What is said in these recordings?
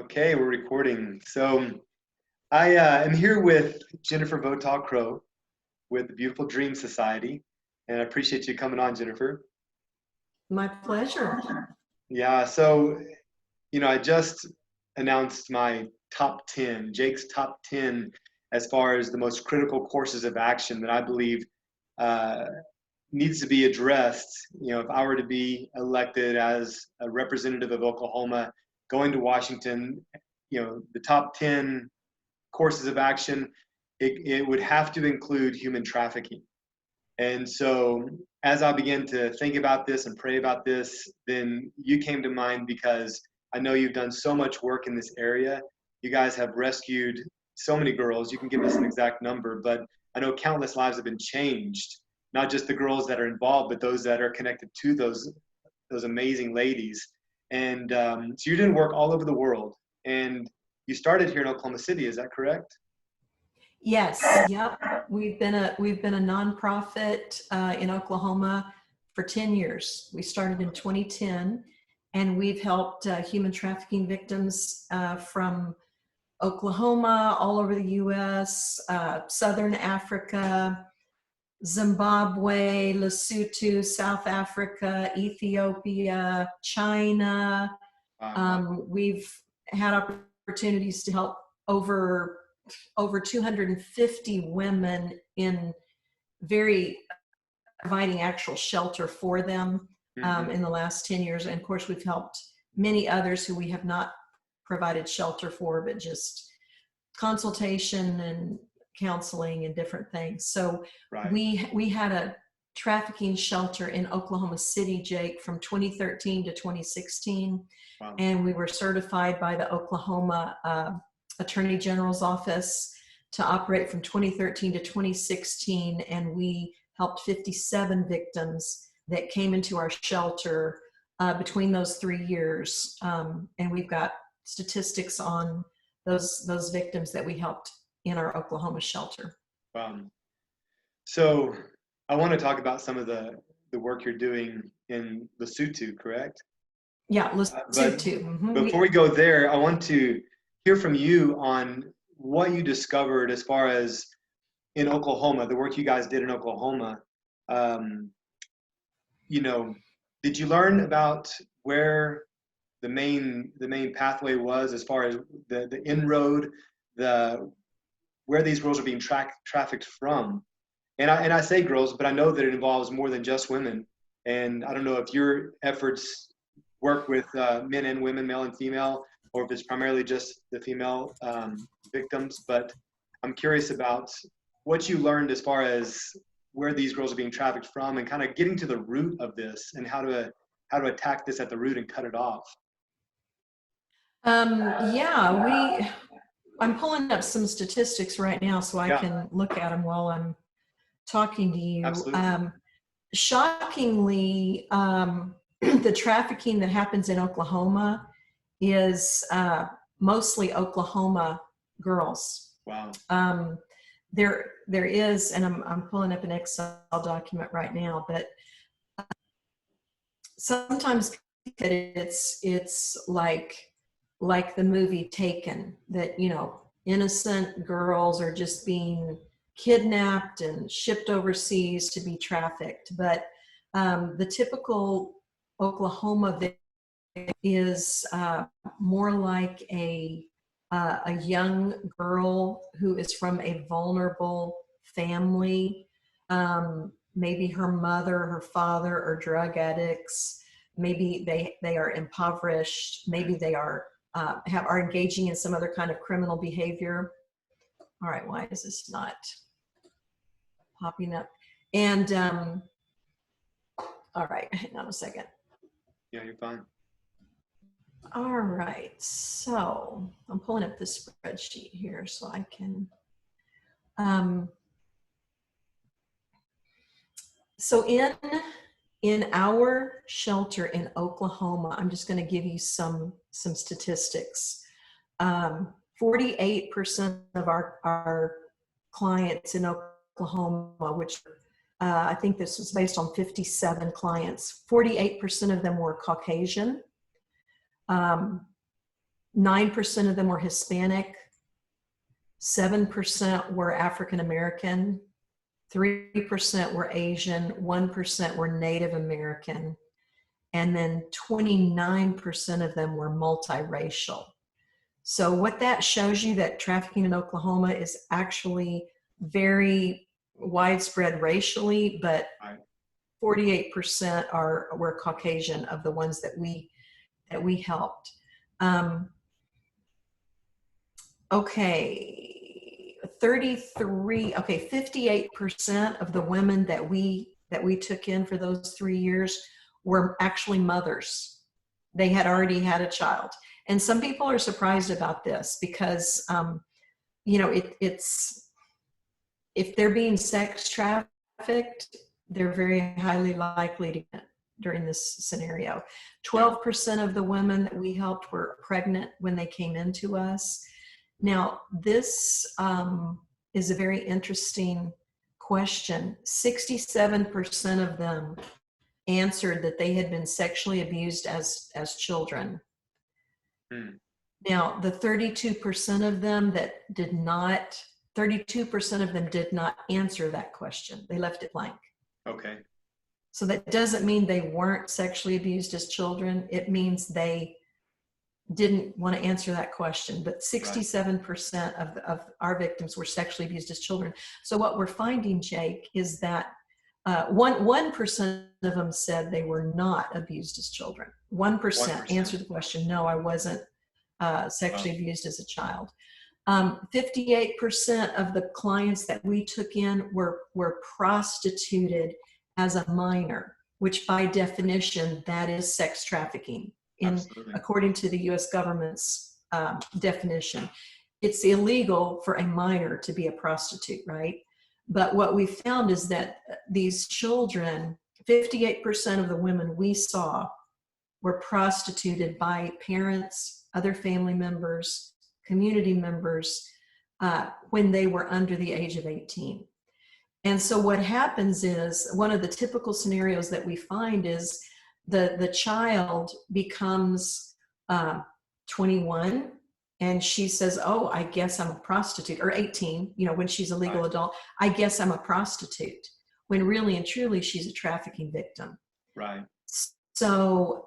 Okay, we're recording. So I am here with Jennifer Votaw Crow with the Beautiful Dream Society, and I appreciate you coming on, Jennifer. My pleasure. Yeah, so I just announced my top 10, Jake's top 10, as far as the most critical courses of action that I believe uh, needs to be addressed. If I were to be elected as a representative of Oklahoma, going to Washington, the top 10 courses of action, it would have to include human trafficking. And so as I began to think about this and pray about this, then you came to mind because I know you've done so much work in this area. You guys have rescued so many girls. You can give us an exact number, but I know countless lives have been changed, not just the girls that are involved, but those that are connected to those amazing ladies. And so you're doing work all over the world. And you started here in Oklahoma City, is that correct? Yes, yep. We've been a nonprofit in Oklahoma for 10 years. We started in 2010, and we've helped human trafficking victims from Oklahoma, all over the U.S., Southern Africa, Zimbabwe, Lesotho, South Africa, Ethiopia, China. We've had opportunities to help over 250 women in providing actual shelter for them in the last 10 years. And of course, we've helped many others who we have not provided shelter for, but just consultation and counseling and different things. So right. we had a trafficking shelter in Oklahoma City, Jake, from 2013 to 2016. Wow. And we were certified by the Oklahoma Attorney General's office to operate from 2013 to 2016, and we helped 57 victims that came into our shelter between those 3 years. And we've got statistics on those victims that we helped in our Oklahoma shelter. So I want to talk about some of the work you're doing in Lesotho, correct? Yeah, Lesotho. Before we go there, I want to hear from you on what you discovered as far as in Oklahoma, the work you guys did in Oklahoma. Did you learn about where the main pathway was as far as the inroad, where these girls are being trafficked from? And I say girls, but I know that it involves more than just women. And I don't know if your efforts work with men and women, male and female, or if it's primarily just the female victims. But I'm curious about what you learned as far as where these girls are being trafficked from, and kind of getting to the root of this and how to attack this at the root and cut it off. Yeah, I'm pulling up some statistics right now so I can look at them while I'm talking to you. Absolutely. Shockingly, the trafficking that happens in Oklahoma is mostly Oklahoma girls. Wow. There is, and I'm pulling up an Excel document right now, but sometimes it's like the movie Taken, that innocent girls are just being kidnapped and shipped overseas to be trafficked. But the typical Oklahoma victim is more like a young girl who is from a vulnerable family. Maybe her mother, her father are drug addicts. Maybe they are impoverished. Maybe they are engaging in some other kind of criminal behavior. All right, why is this not popping up? And all right, hang on a second. Yeah, you're fine. All right, so I'm pulling up this spreadsheet here so I can. So in our shelter in Oklahoma, I'm just going to give you some statistics. 48% of our clients in Oklahoma, which I think this was based on 57 clients, 48% of them were Caucasian. 9% of them were Hispanic, 7% were African American, 3% were Asian, 1% were Native American, and then 29% of them were multiracial. So what that shows you, that trafficking in Oklahoma is actually very widespread racially, but 48% were Caucasian of the ones that we helped. Okay, 58% of the women that we took in for those 3 years were actually mothers. They had already had a child. And some people are surprised about this because, it's, if they're being sex trafficked, they're very highly likely to get during this scenario. 12% of the women that we helped were pregnant when they came into us. Now, this is a very interesting question. 67% of them answered that they had been sexually abused as children. Now, the 32% of them that did not, 32% of them did not answer that question. They left it blank. Okay. So that doesn't mean they weren't sexually abused as children. It means they didn't want to answer that question. But 67% of our victims were sexually abused as children. So what we're finding, Jake, is that 1% of them said they were not abused as children. 1% answered the question, no, I wasn't sexually abused as a child. 58% of the clients that we took in were prostituted as a minor, which by definition, that is sex trafficking. According to the US government's definition. It's illegal for a minor to be a prostitute, right? But what we found is that these children, 58% of the women we saw were prostituted by parents, other family members, community members, when they were under the age of 18. And so what happens is, one of the typical scenarios that we find is the child becomes 21 and she says, oh, I guess I'm a prostitute, or 18, when she's a legal adult, I guess I'm a prostitute, when really and truly she's a trafficking victim. Right. So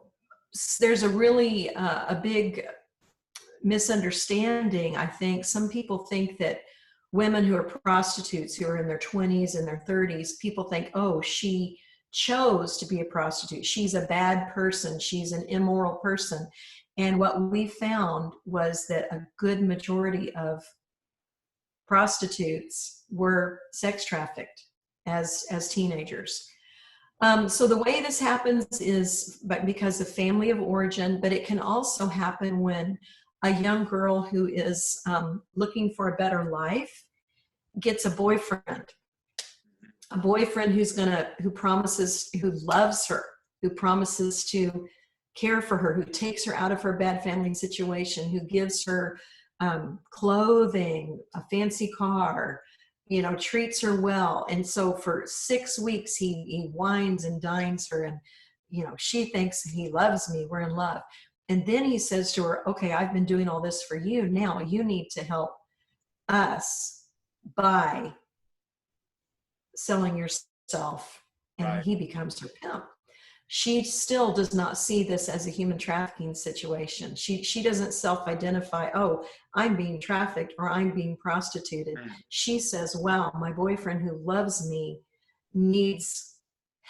there's a really a big misunderstanding. I think some people think that women who are prostitutes, who are in their 20s and their 30s, people think, oh, she chose to be a prostitute. She's a bad person. She's an immoral person. And what we found was that a good majority of prostitutes were sex trafficked as teenagers. So the way this happens is because of family of origin, but it can also happen when a young girl who is looking for a better life gets a boyfriend who promises, who loves her, who promises to care for her, who takes her out of her bad family situation, who gives her clothing, a fancy car, treats her well. And so for 6 weeks, he wines and dines her, and, she thinks he loves me, we're in love. And then he says to her, okay, I've been doing all this for you. Now you need to help us by selling yourself. And he becomes her pimp. She still does not see this as a human trafficking situation. She doesn't self-identify, oh, I'm being trafficked or I'm being prostituted. She says, wow, my boyfriend who loves me needs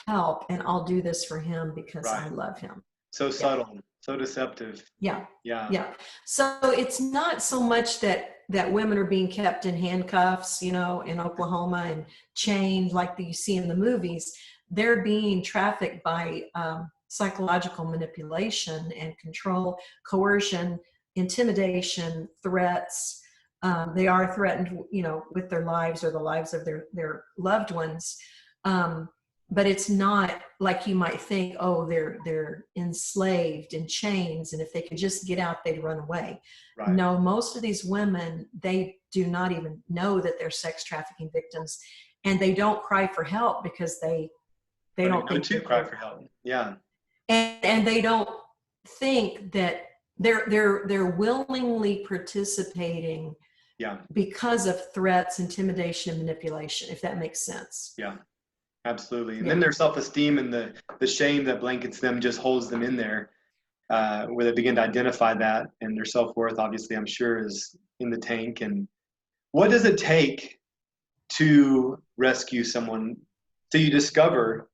help, and I'll do this for him because I love him. So subtle, so deceptive. Yeah. So it's not so much that women are being kept in handcuffs, in Oklahoma and chained like you see in the movies. They're being trafficked by psychological manipulation and control, coercion, intimidation, threats. They are threatened, with their lives or the lives of their loved ones. But it's not like you might think, oh, they're enslaved in chains, and if they could just get out, they'd run away. Right. No, most of these women, they do not even know that they're sex trafficking victims, and they don't cry for help because they don't think to cry for help. Yeah. And they don't think that they're willingly participating Yeah. because of threats, intimidation, and manipulation, if that makes sense. Yeah. Absolutely. And Yeah. then their self-esteem and the shame that blankets them just holds them in there, where they begin to identify that, and their self-worth, obviously, I'm sure, is in the tank. And what does it take to rescue someone? So you discover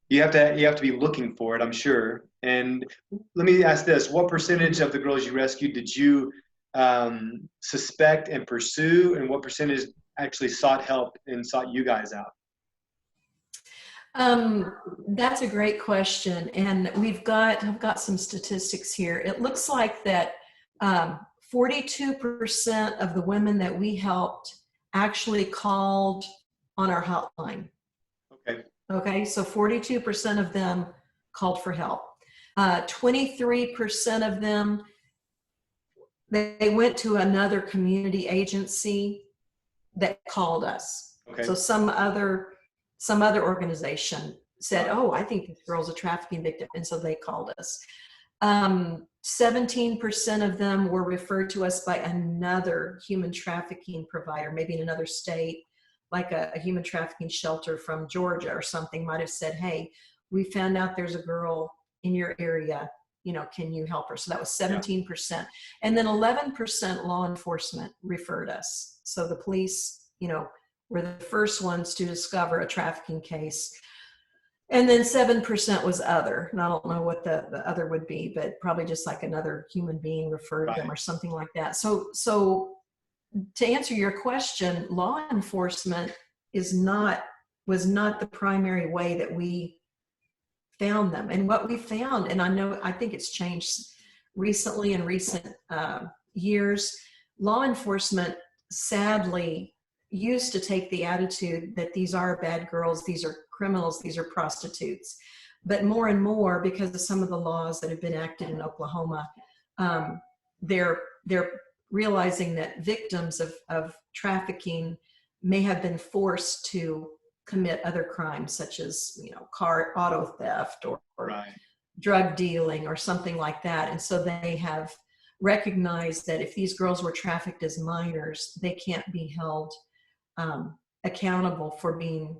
you have to be looking for it, I'm sure. And let me ask this: what percentage of the girls you rescued did you suspect and pursue, and what percentage actually sought help and sought you guys out? That's a great question, and I've got some statistics here. It looks like that 42% of the women that we helped actually called on our hotline. Okay. Okay, so 42% of them called for help. 23% of them, they went to another community agency that called us. Okay. So some other organization said, Right. "Oh, I think this girl's a trafficking victim," and so they called us. 17% of them were referred to us by another human trafficking provider, maybe in another state, like a human trafficking shelter from Georgia or something might have said, "Hey, we found out there's a girl in your area, can you help her?" So that was 17%. And then 11% law enforcement referred us. So the police, were the first ones to discover a trafficking case. And then 7% was other. And I don't know what the other would be, but probably just like another human being referred them or something like that. So to answer your question, law enforcement was not the primary way that we found them. And what we found, and I think it's changed recently in recent years, law enforcement sadly used to take the attitude that these are bad girls, these are criminals, these are prostitutes. But more and more, because of some of the laws that have been enacted in Oklahoma, they're realizing that victims of trafficking may have been forced to commit other crimes, such as auto theft or drug dealing or something like that. And so they have recognized that if these girls were trafficked as minors, they can't be held accountable for being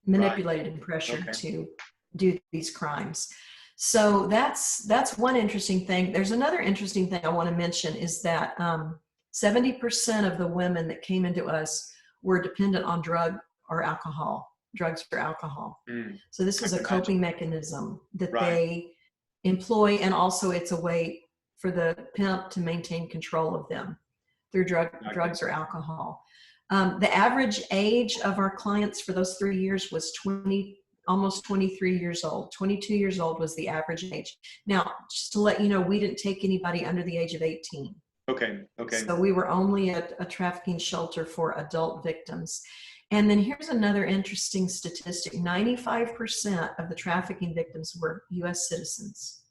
manipulated and pressured to do these crimes. So that's one interesting thing. There's another interesting thing I want to mention is that 70% of the women that came into us were dependent on drugs or alcohol. So this is a coping mechanism that they employ, and also it's a way for the pimp to maintain control of them through drugs or alcohol. The average age of our clients for those 3 years was almost 23 years old. 22 years old was the average age. Now, just to let you know, we didn't take anybody under the age of 18. Okay. So we were only a trafficking shelter for adult victims. And then here's another interesting statistic. 95% of the trafficking victims were U.S. citizens.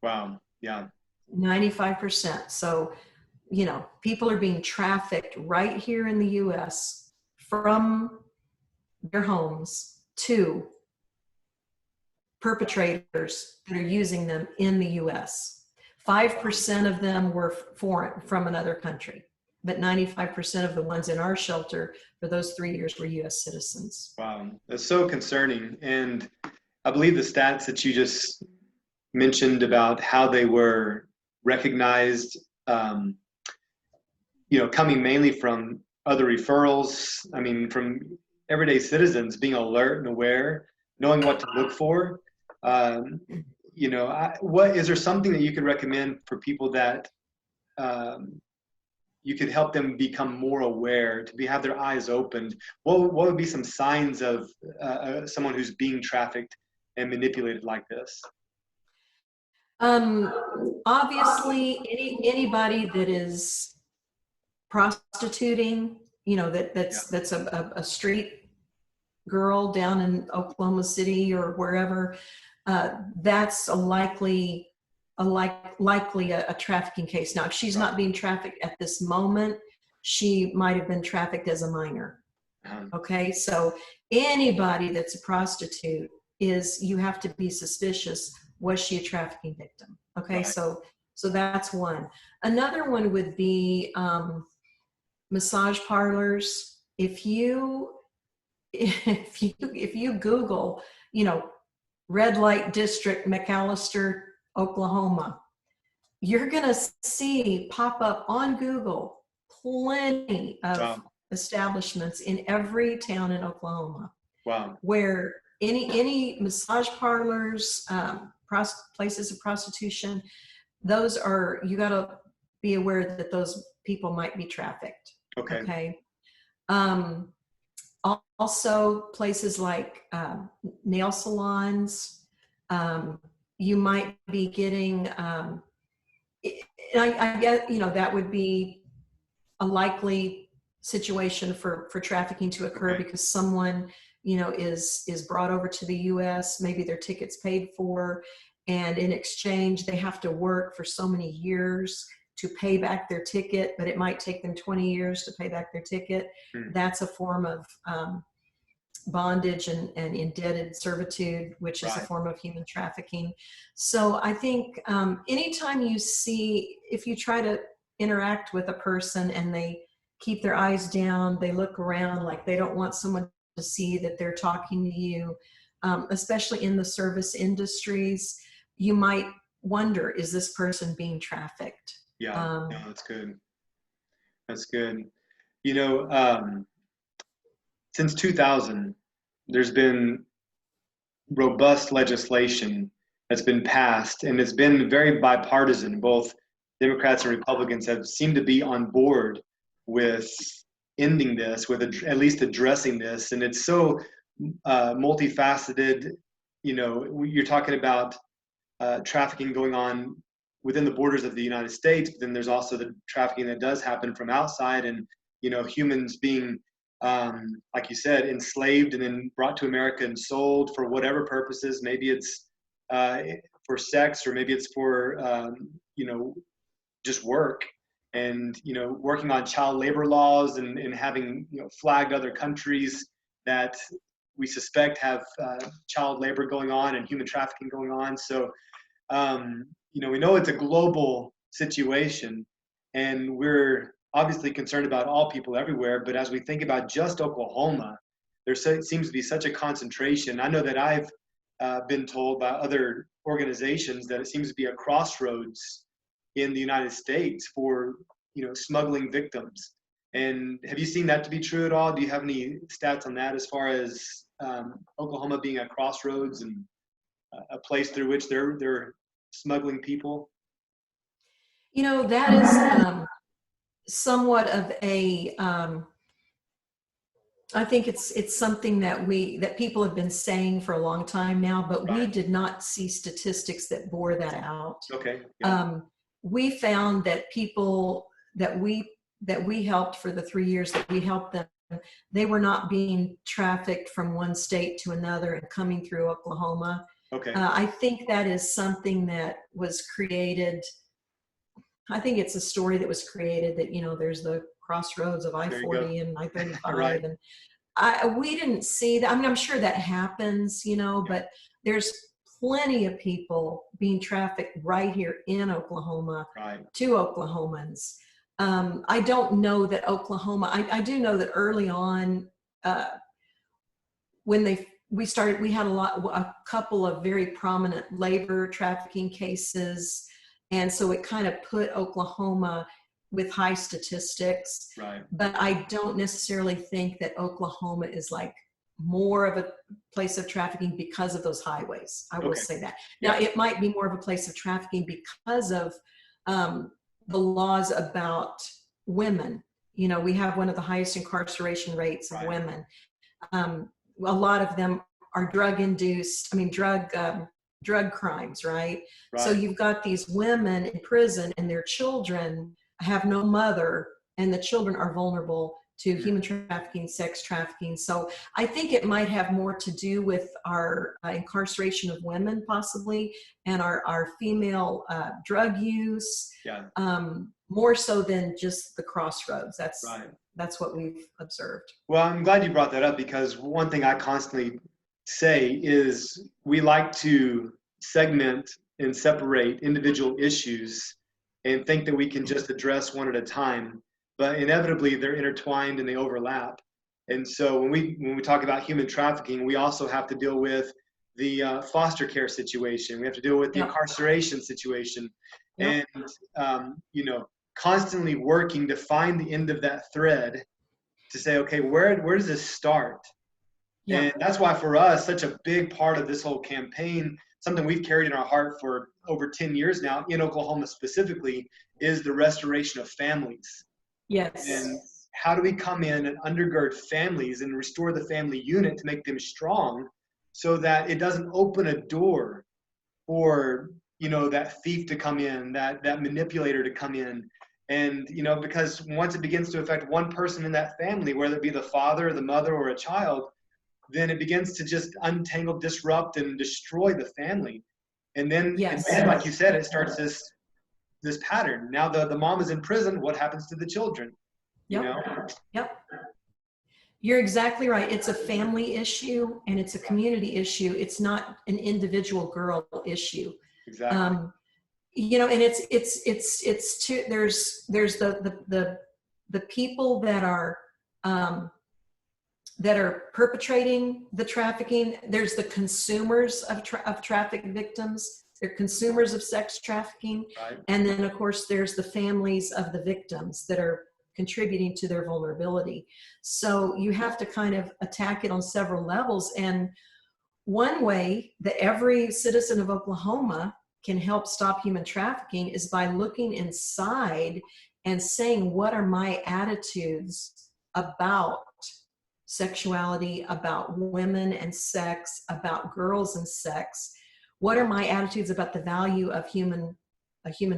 Wow. Yeah. 95%. So, people are being trafficked right here in the U.S. from their homes to perpetrators that are using them in the U.S. 5% of them were foreign, from another country, but 95% of the ones in our shelter for those 3 years were U.S. citizens. Wow, that's so concerning. And I believe the stats that you just mentioned about how they were recognized, coming mainly from other referrals, from everyday citizens being alert and aware, knowing what to look for. What is there something that you could recommend for people that you could help them become more aware, to have their eyes opened? What would be some signs of someone who's being trafficked and manipulated like this? Obviously, anybody that is prostituting, that's a street girl down in Oklahoma City or wherever, that's likely a trafficking case. Now, if she's not being trafficked at this moment, she might have been trafficked as a minor. Okay, so anybody that's a prostitute, you have to be suspicious. Was she a trafficking victim? Okay, so So that's one. Another one would be massage parlors. If you Google, red light district, McAlester, Oklahoma, you're going to see pop up on Google plenty of Wow. establishments in every town in Oklahoma Wow. where any massage parlors, places of prostitution, those are, you got to be aware that those people might be trafficked. Okay. Okay. Also places like nail salons, you might be getting, and I get, that would be a likely situation for trafficking to occur, Okay. because someone, is brought over to the US, maybe their ticket's paid for, and in exchange, they have to work for so many years to pay back their ticket, but it might take them 20 years to pay back their ticket. That's a form of bondage and indebted servitude, which is a Right. form of human trafficking. So I think anytime if you try to interact with a person and they keep their eyes down, they look around like they don't want someone to see that they're talking to you, especially in the service industries, you might wonder, is this person being trafficked? Yeah. No, that's good. That's good. You know, since 2000, there's been robust legislation that's been passed, and it's been very bipartisan. Both Democrats and Republicans have seemed to be on board with ending this, with at least addressing this. And it's so multifaceted. You're talking about trafficking going on within the borders of the United States, but then there's also the trafficking that does happen from outside, and humans being, like you said, enslaved and then brought to America and sold for whatever purposes. Maybe it's for sex, or maybe it's for just work, and working on child labor laws, and having flagged other countries that we suspect have child labor going on and human trafficking going on. So we know it's a global situation, and we're obviously concerned about all people everywhere. But as we think about just Oklahoma, seems to be such a concentration. I know that I've been told by other organizations that it seems to be a crossroads in the United States for smuggling victims. And have you seen that to be true at all? Do you have any stats on that, as far as Oklahoma being a crossroads and a place through which they're smuggling people? That is somewhat of a, I think it's something that people have been saying for a long time now, but we Right. did not see statistics that bore that out. Okay. Yeah. We found that people that we helped for the 3 years that we helped them, they were not being trafficked from one state to another and coming through Oklahoma. Okay. I think that is something that was created. I think it's a story that was created that, there's the crossroads of I-40 and I-35. Right. And we didn't see that. I mean, I'm sure that happens, but there's plenty of people being trafficked right here in Oklahoma to Oklahomans. I don't know that Oklahoma, I do know that early on, when we had a couple of very prominent labor trafficking cases. And so it kind of put Oklahoma with high statistics. Right. But I don't necessarily think that Oklahoma is like more of a place of trafficking because of those highways. I will say that. Now, it might be more of a place of trafficking because of the laws about women. We have one of the highest incarceration rates of women. A lot of them are drug-induced, drug crimes, right? So you've got these women in prison, and their children have no mother, and the children are vulnerable to human trafficking, sex trafficking. So I think it might have more to do with our incarceration of women, possibly, and our female drug use, more so than just the crossroads. That's what we've observed. Well, I'm glad you brought that up, because one thing I constantly say is we like to segment and separate individual issues and think that we can just address one at a time. But inevitably, they're intertwined and they overlap. And so when we talk about human trafficking, we also have to deal with the foster care situation. We have to deal with the Yep. incarceration situation, Yep. and you know, constantly working to find the end of that thread to say, okay, where does this start? And Yep. that's why for us, such a big part of this whole campaign, something we've carried in our heart for over 10 years now, in Oklahoma specifically, is the restoration of families. And Yes. how do we come in and undergird families and restore the family unit to make them strong so that it doesn't open a door for, you know, that thief to come in, that manipulator to come in. And, you know, because once it begins to affect one person in that family, whether it be the father, the mother, or a child, then it begins to just untangle, disrupt, and destroy the family. And Yes. then, like you said, it starts this pattern. Now the mom is in prison. What happens to the children? You Yep. know? Yep. You're exactly right. It's a family issue and it's a community issue. It's not an individual girl issue. Exactly. You know, and it's too, there's the people that are perpetrating the trafficking. There's the consumers of traffic victims. They're consumers of sex trafficking. Right. And then of course there's the families of the victims that are contributing to their vulnerability. So you have to kind of attack it on several levels. And one way that every citizen of Oklahoma can help stop human trafficking is by looking inside and saying, what are my attitudes about sexuality, about women and sex, about girls and sex? What are my attitudes about the value of a human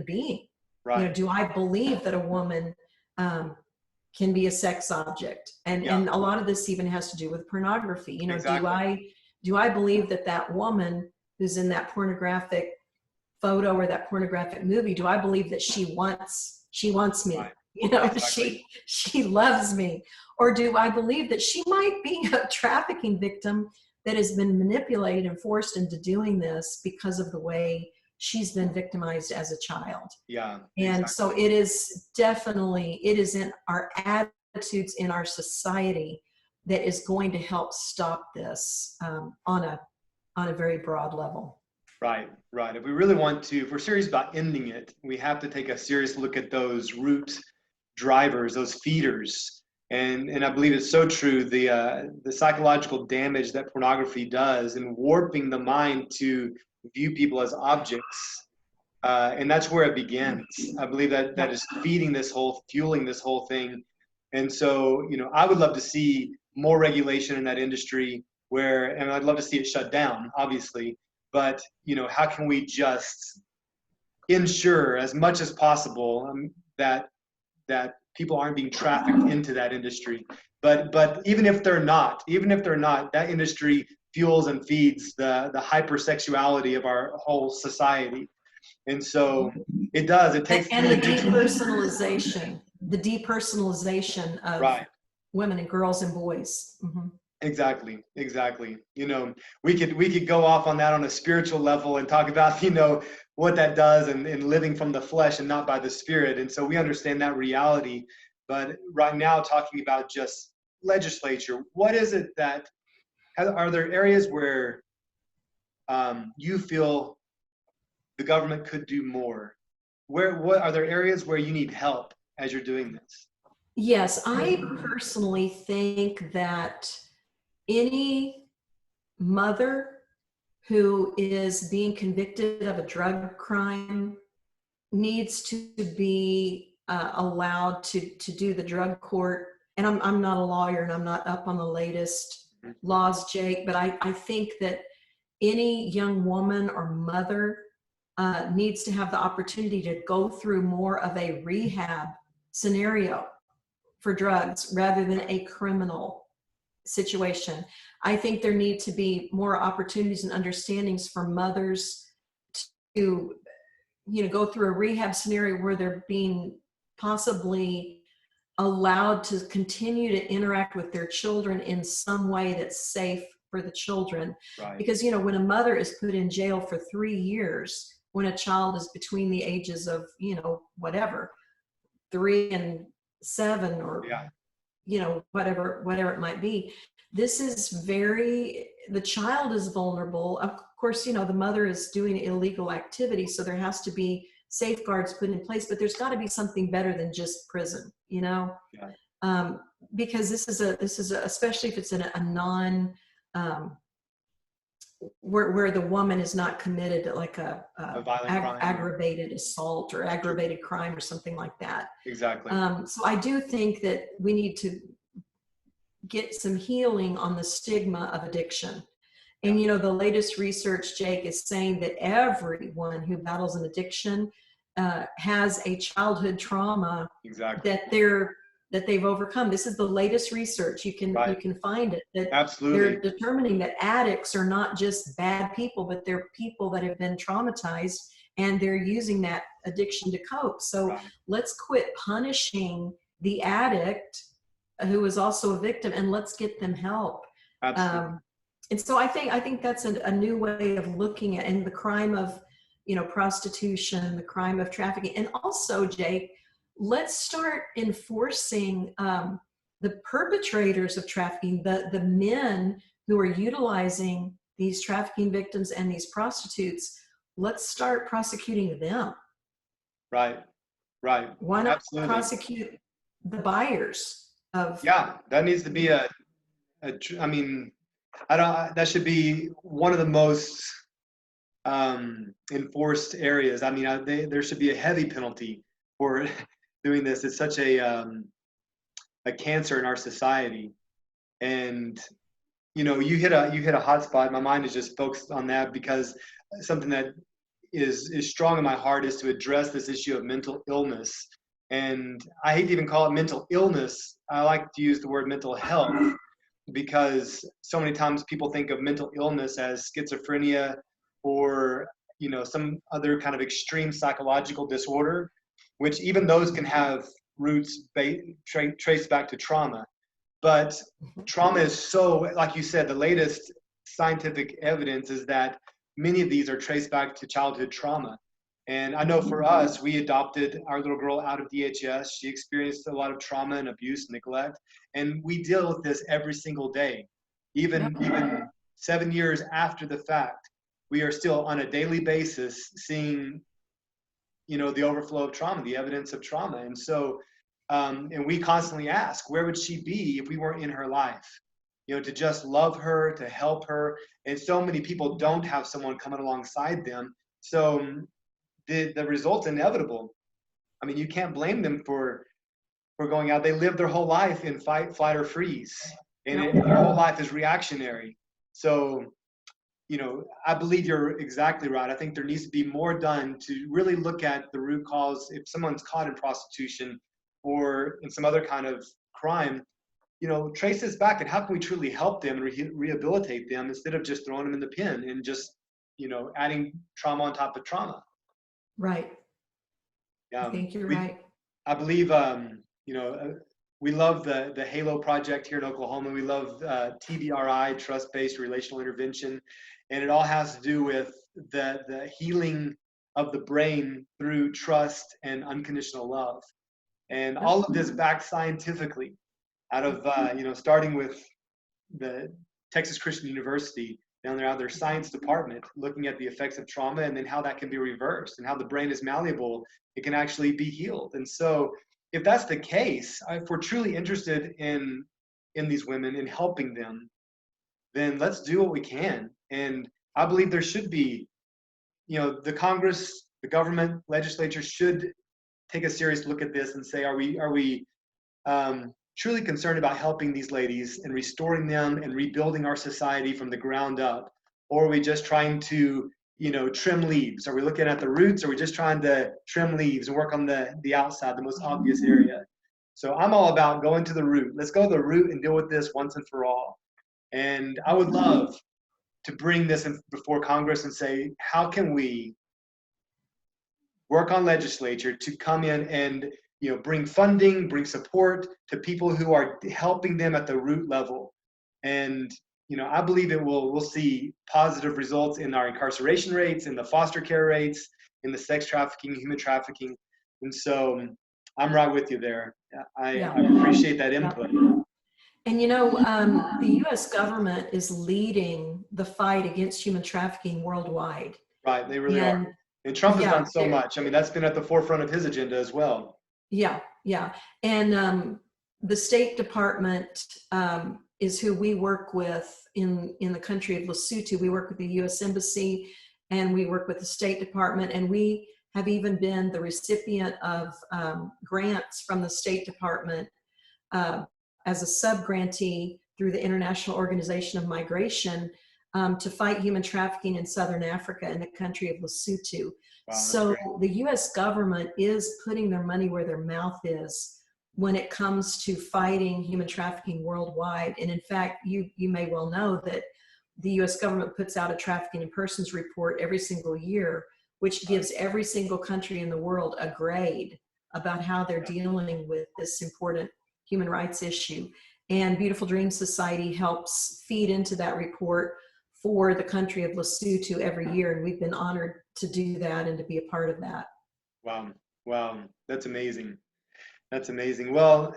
being? Right. You know, do I believe that a woman can be a sex object? And a lot of this even has to do with pornography. You know, Exactly. do I believe that woman who's in that pornographic photo or that pornographic movie, do I believe that she wants me? Right. You know, Exactly. she loves me? Or do I believe that she might be a trafficking victim that has been manipulated and forced into doing this because of the way she's been victimized as a child? Yeah. And Exactly. so it is definitely, it is in our attitudes in our society that is going to help stop this on a very broad level. Right. Right. If we really want to, if we're serious about ending it, we have to take a serious look at those root drivers, those feeders. And I believe it's so true, the psychological damage that pornography does in warping the mind to view people as objects. And that's where it begins. I believe that is feeding this fueling this whole thing. And so, you know, I would love to see more regulation in that industry and I'd love to see it shut down, obviously. But, you know, how can we just ensure as much as possible that people aren't being trafficked into that industry? But even if they're not, that industry fuels and feeds the hypersexuality of our whole society. And so it takes and the depersonalization of right. women and girls and boys. Mm-hmm. Exactly. You know, we could go off on that on a spiritual level and talk about, you know, what that does and living from the flesh and not by the spirit. And so we understand that reality. But right now, talking about just legislature, what is it that, are there areas where you feel the government could do more? What are there areas where you need help as you're doing this? Yes, I personally think that any mother who is being convicted of a drug crime needs to be allowed to do the drug court. And I'm not a lawyer and I'm not up on the latest laws, Jake, but I think that any young woman or mother needs to have the opportunity to go through more of a rehab scenario for drugs rather than a criminal situation. I think there need to be more opportunities and understandings for mothers to, you know, go through a rehab scenario where they're being possibly allowed to continue to interact with their children in some way that's safe for the children. Right. Because, you know, when a mother is put in jail for 3 years when a child is between the ages of, whatever, 3 and 7, or Yeah. whatever it might be. This is the child is vulnerable. Of course, the mother is doing illegal activity, so there has to be safeguards put in place, but there's got to be something better than just prison, Yeah. because this is especially if it's in a non, where the woman is not committed to like a violent crime. aggravated assault or aggravated crime or something like that. Exactly. So I do think that we need to get some healing on the stigma of addiction. And, the latest research, Jake, is saying that everyone who battles an addiction has a childhood trauma Exactly. that they've overcome. This is the latest research. You can find it, that Absolutely. they're determining that addicts are not just bad people, but they're people that have been traumatized, and they're using that addiction to cope. So let's quit punishing the addict who is also a victim, and let's get them help. Absolutely. And so I think that's a new way of looking at, and the crime of, prostitution, the crime of trafficking. And also, Jake, let's start enforcing the perpetrators of trafficking, the men who are utilizing these trafficking victims and these prostitutes. Let's start prosecuting them. Right. Why not Absolutely. prosecute the buyers of? Yeah, that needs to be that should be one of the most enforced areas. There should be a heavy penalty for doing this. It's such a cancer in our society. And you hit a hot spot. My mind is just focused on that, because something that is strong in my heart is to address this issue of mental illness. And I hate to even call it mental illness. I like to use the word mental health, because so many times people think of mental illness as schizophrenia or some other kind of extreme psychological disorder, which even those can have roots traced back to trauma. But trauma is so, like you said, the latest scientific evidence is that many of these are traced back to childhood trauma. And I know for us, we adopted our little girl out of DHS. She experienced a lot of trauma and abuse, neglect, and we deal with this every single day. Even 7 years after the fact, we are still on a daily basis seeing, the overflow of trauma, the evidence of trauma. And so, and we constantly ask, where would she be if we weren't in her life? To just love her, to help her. And so many people don't have someone coming alongside them. So the result's inevitable. You can't blame them for going out. They live their whole life in fight, flight, or freeze, and their whole life is reactionary. So, I believe you're exactly right. I think there needs to be more done to really look at the root cause. If someone's caught in prostitution or in some other kind of crime, trace this back, and how can we truly help them and rehabilitate them instead of just throwing them in the pen and just, adding trauma on top of trauma. Right. I think you're right. I believe, we love the HALO project here in Oklahoma. We love TBRI, trust-based relational intervention, and it all has to do with the healing of the brain through trust and unconditional love. And all of this backed scientifically out of, starting with the Texas Christian University down there, out of their science department, looking at the effects of trauma and then how that can be reversed and how the brain is malleable. It can actually be healed. And so if that's the case, if we're truly interested in these women and helping them, then let's do what we can. And I believe there should be, the Congress, the government, legislature should take a serious look at this and say, are we truly concerned about helping these ladies and restoring them and rebuilding our society from the ground up? Or are we just trying to, trim leaves? Are we looking at the roots? Or are we just trying to trim leaves and work on the outside, the most obvious area? So I'm all about going to the root. Let's go to the root and deal with this once and for all. And I would love to bring this before Congress and say, how can we work on legislature to come in and bring funding, bring support to people who are helping them at the root level. And, I believe we'll see positive results in our incarceration rates, in the foster care rates, in the sex trafficking, human trafficking. And so I'm right with you there. Yeah. I appreciate that Yeah. input. And the U.S. government is leading the fight against human trafficking worldwide. Right, they really And are. And Trump has yeah, done so much. I mean, that's been at the forefront of his agenda as well. yeah, yeah. And the State Department is who we work with in the country of Lesotho. We work with the U.S. Embassy, and we work with the State Department, and we have even been the recipient of grants from the State Department as a sub-grantee through the International Organization of Migration to fight human trafficking in Southern Africa in the country of Lesotho. Wow, So the U.S. government is putting their money where their mouth is when it comes to fighting human trafficking worldwide. And in fact, you may well know that the U.S. government puts out a trafficking in persons report every single year, which gives every single country in the world a grade about how they're dealing with this important human rights issue. And Beautiful Dreams Society helps feed into that report for the country of Lesotho every year. And we've been honored to do that and to be a part of that. Wow. Wow. That's amazing. That's amazing. Well,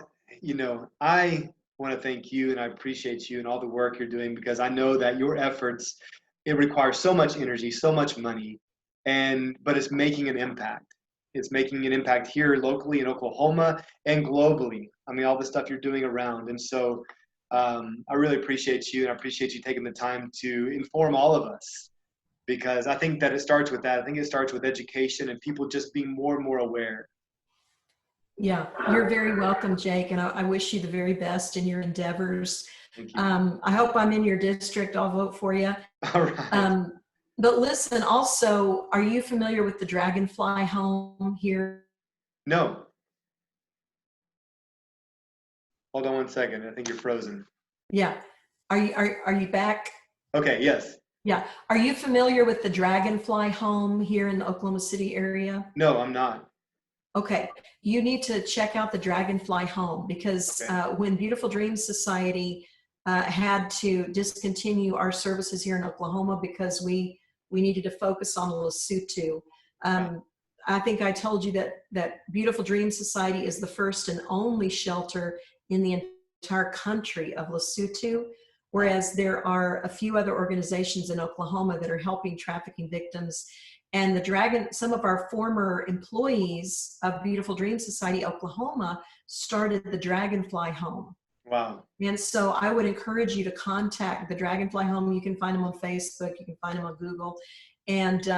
I want to thank you, and I appreciate you and all the work you're doing, because I know that your efforts, it requires so much energy, so much money, but it's making an impact. It's making an impact here locally in Oklahoma and globally. I mean, all the stuff you're doing around. And so I really appreciate you, and I appreciate you taking the time to inform all of us, because I think that it starts with that. I think it starts with education and people just being more and more aware. Yeah, you're very welcome, Jake, and I wish you the very best in your endeavors. Thank you. I hope I'm in your district. I'll vote for you. All right. But listen, also, are you familiar with the Dragonfly Home here? No. Hold on one second. I think you're frozen. Yeah. Are you back? Okay, yes. Yeah. Are you familiar with the Dragonfly Home here in the Oklahoma City area? No, I'm not. Okay. You need to check out the Dragonfly Home, because when Beautiful Dreams Society had to discontinue our services here in Oklahoma because we needed to focus on Lesotho. I think I told you that Beautiful Dreams Society is the first and only shelter in the entire country of Lesotho, whereas there are a few other organizations in Oklahoma that are helping trafficking victims. And some of our former employees of Beautiful Dreams Society Oklahoma started the Dragonfly Home. Wow. And so I would encourage you to contact the Dragonfly Home. You can find them on Facebook, you can find them on Google, and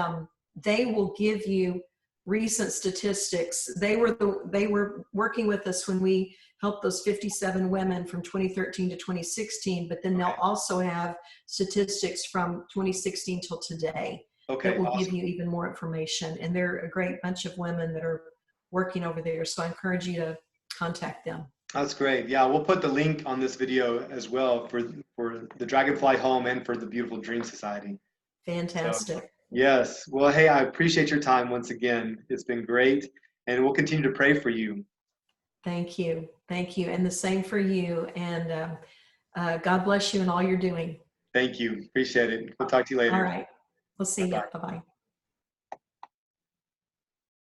they will give you recent statistics. They were working with us when we helped those 57 women from 2013 to 2016, but then they'll also have statistics from 2016 till today that will give you even more information. And they're a great bunch of women that are working over there. So I encourage you to contact them. That's great. Yeah, we'll put the link on this video as well for the Dragonfly Home and for the Beautiful Dream Society. Fantastic. So, yes. Well, hey, I appreciate your time once again. It's been great, and we'll continue to pray for you. Thank you. Thank you. And the same for you. And God bless you in all you're doing. Thank you. Appreciate it. We'll talk to you later. All right. We'll see you. Bye-bye. Bye-bye.